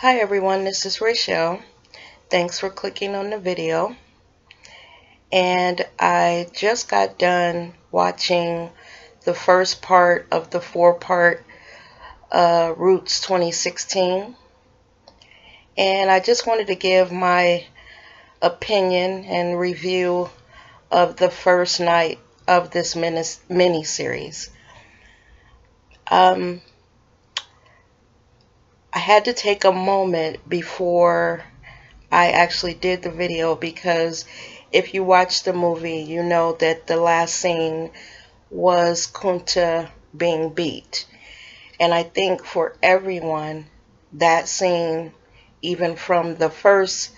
Hi everyone, this is Rachel. Thanks for clicking on the video. And I just got done watching the first part of the four-part Roots 2016. And I just wanted to give my opinion and review of the first night of this mini-series. I had to take a moment before I actually did the video because if you watch the movie, you know that the last scene was Kunta being beat. And I think for everyone, that scene, even from the first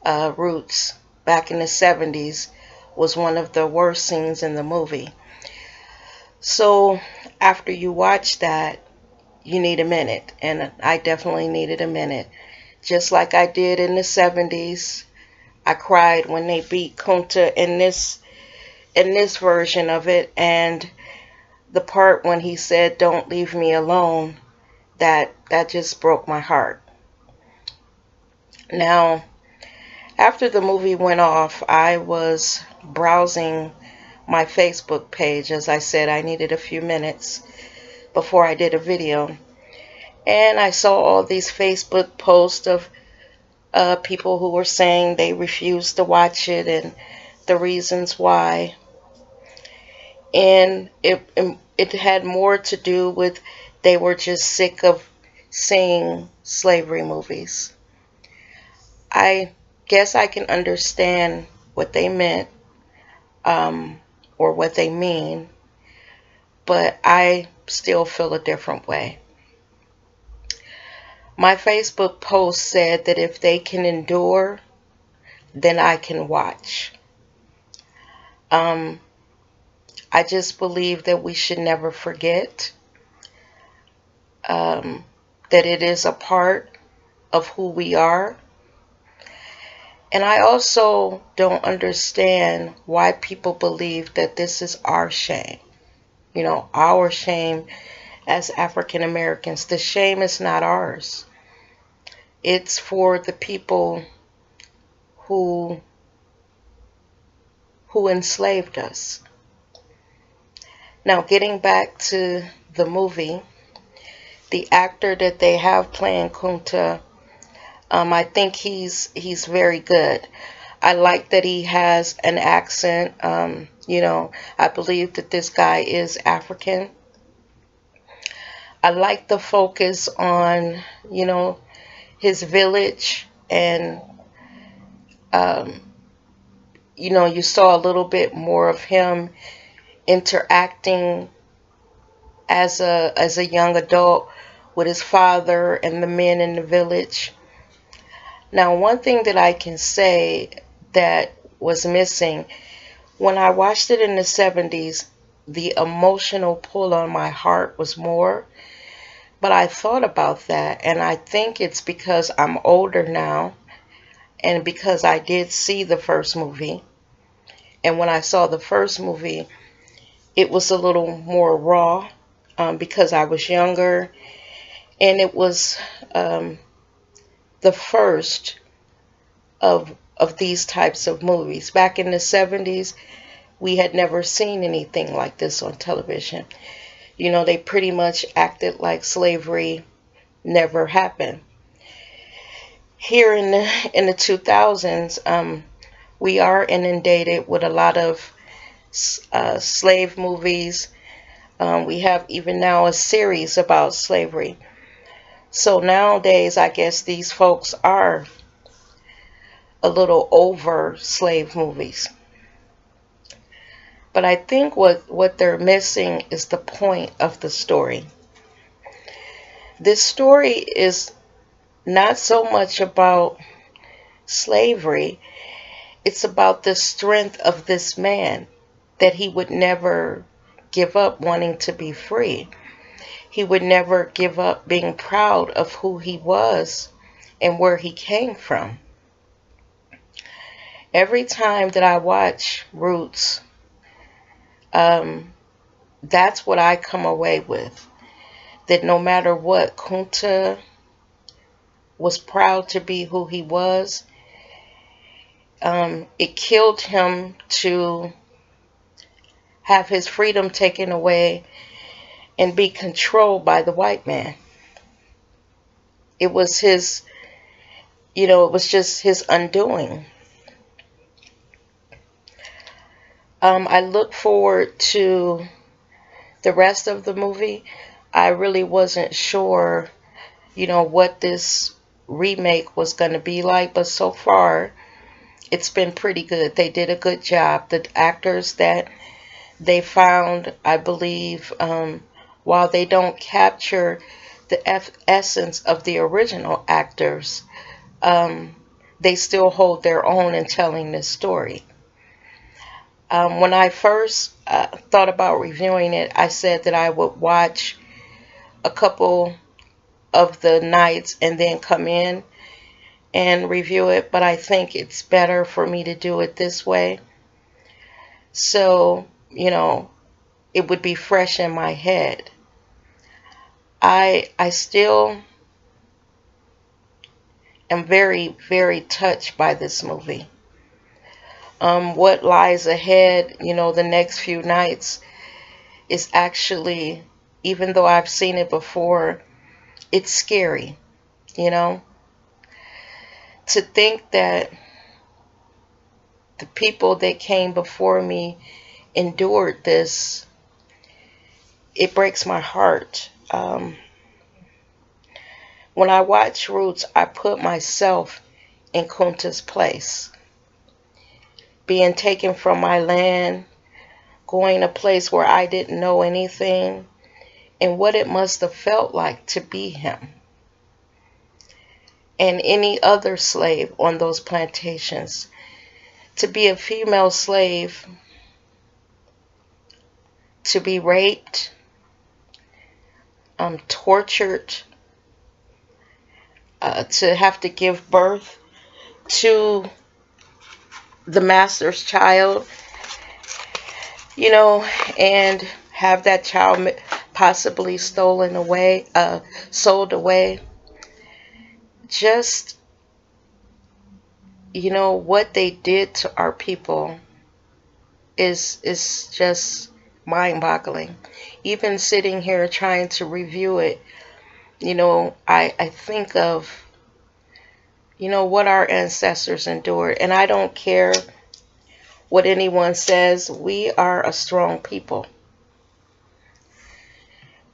Roots back in the 70s, was one of the worst scenes in the movie. So after you watch that, you need a minute. And I definitely needed a minute. Just like I did in the 70s. I cried when they beat Kunta in this version of it, and the part when he said "Don't leave me alone," that just broke my heart. Now, after the movie went off, I was browsing my Facebook page. As I said, I needed a few minutes before I did a video, and I saw all these Facebook posts of people who were saying they refused to watch it and the reasons why. And it had more to do with they were just sick of seeing slavery movies. I guess I can understand what they meant, um, or what they mean, but I still feel a different way. My Facebook post said that if they can endure, then I can watch. Um, I just believe that we should never forget um, that it is a part of who we are. And I also don't understand why people believe that this is our shame. You know, our shame as African Americans. The shame is not ours. It's for the people who enslaved us. Now, getting back to the movie, the actor that they have playing Kunta, I think he's very good. I like that he has an accent. I believe that this guy is African. I like the focus on, his village and, um, you saw a little bit more of him interacting as a young adult with his father and the men in the village. Now, one thing that I can say that was missing when I watched it in the 70s, the emotional pull on my heart was more. But I thought about that, and I think it's because I'm older now, and because I did see the first movie. And when I saw the first movie, it was a little more raw, because I was younger, and it was the first of these types of movies. Back in the 70s, we had never seen anything like this on television. They pretty much acted like slavery never happened. Here in the 2000s, we are inundated with a lot of slave movies. We have even now a series about slavery. So nowadays, I guess these folks are a little over slave movies. But I think what they're missing is the point of the story. This story is not so much about slavery, it's about the strength of this man, that he would never give up wanting to be free. He would never give up being proud of who he was and where he came from. Every time that I watch Roots, that's what I come away with. That no matter what Kunta was proud to be who he was. It killed him to have his freedom taken away and be controlled by the white man. It was his, it was just his undoing. I look forward to the rest of the movie. I really wasn't sure, what this remake was going to be like, but so far it's been pretty good. They did a good job. The actors that they found, I believe, while they don't capture the essence of the original actors, they still hold their own in telling this story. When I first thought about reviewing it, I said that I would watch a couple of the nights and then come in and review it, but I think it's better for me to do it this way. So, it would be fresh in my head. I still am very, very touched by this movie. What lies ahead, the next few nights is actually, even though I've seen it before, it's scary, to think that the people that came before me endured this. It breaks my heart. When I watch Roots, I put myself in Kunta's place. Being taken from my land, going a place where I didn't know anything, and what it must have felt like to be him. And any other slave on those plantations. To be a female slave, to be raped, tortured, to have to give birth to the master's child, and have that child possibly stolen away, sold away. Just, what they did to our people is just mind-boggling. Even sitting here trying to review it, I think of, what our ancestors endured. And I don't care what anyone says. We are a strong people.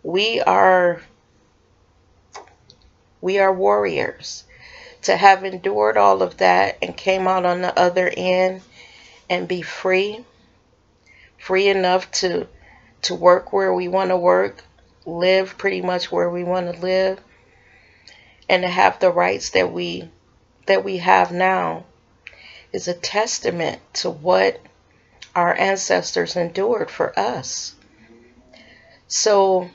We are warriors. To have endured all of that and came out on the other end and be free enough to work where we want to work, live pretty much where we want to live, and to have the rights that we have now is a testament to what our ancestors endured for us. So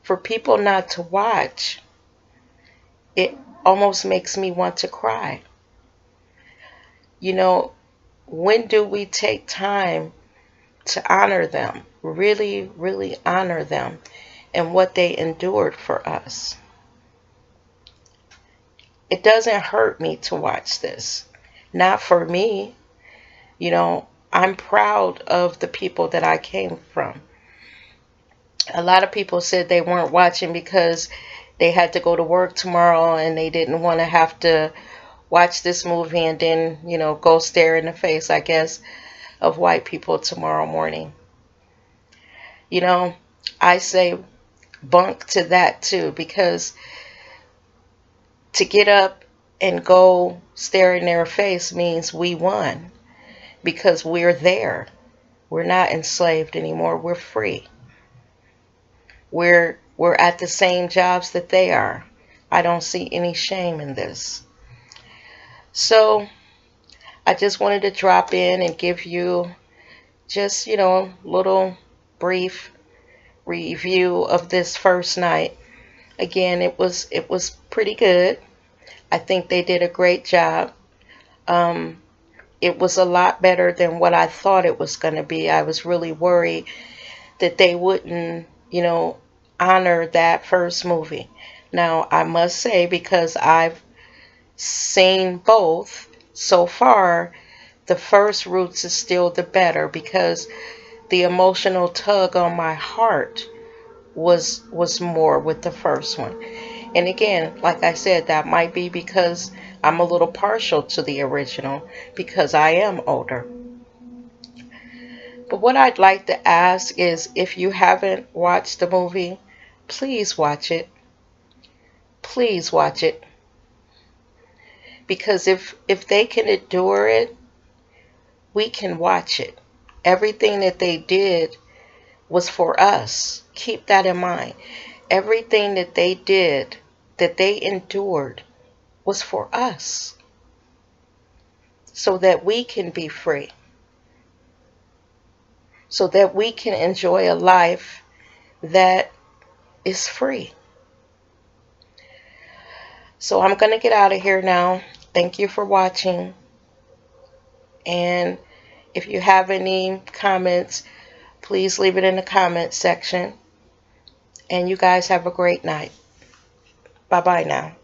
for people not to watch, it almost makes me want to cry. When do we take time to honor them, really, really honor them and what they endured for us? It doesn't hurt me to watch this. Not for me. I'm proud of the people that I came from. A lot of people said they weren't watching because they had to go to work tomorrow and they didn't want to have to watch this movie and then, go stare in the face, I guess, of white people tomorrow morning. I say bunk to that too, because to get up and go stare in their face means we won, because we're there. We're not enslaved anymore. We're free. We're at the same jobs that they are. I don't see any shame in this. So I just wanted to drop in and give you just, little brief review of this first night. Again, it was pretty good. I think they did a great job. It was a lot better than what I thought it was going to be. I was really worried that they wouldn't, honor that first movie. Now, I must say, because I've seen both, so far, the first Roots is still the better because the emotional tug on my heart was more with the first one. And again, like I said, that might be because I'm a little partial to the original because I am older. But what I'd like to ask is if you haven't watched the movie, please watch it. Please watch it. Because if they can endure it, we can watch it. Everything that they did was for us. Keep that in mind. Everything that they did, that they endured, was for us. So that we can be free. So that we can enjoy a life that is free. So I'm going to get out of here now. Thank you for watching. And if you have any comments, please leave it in the comment section. And you guys have a great night. Bye-bye now.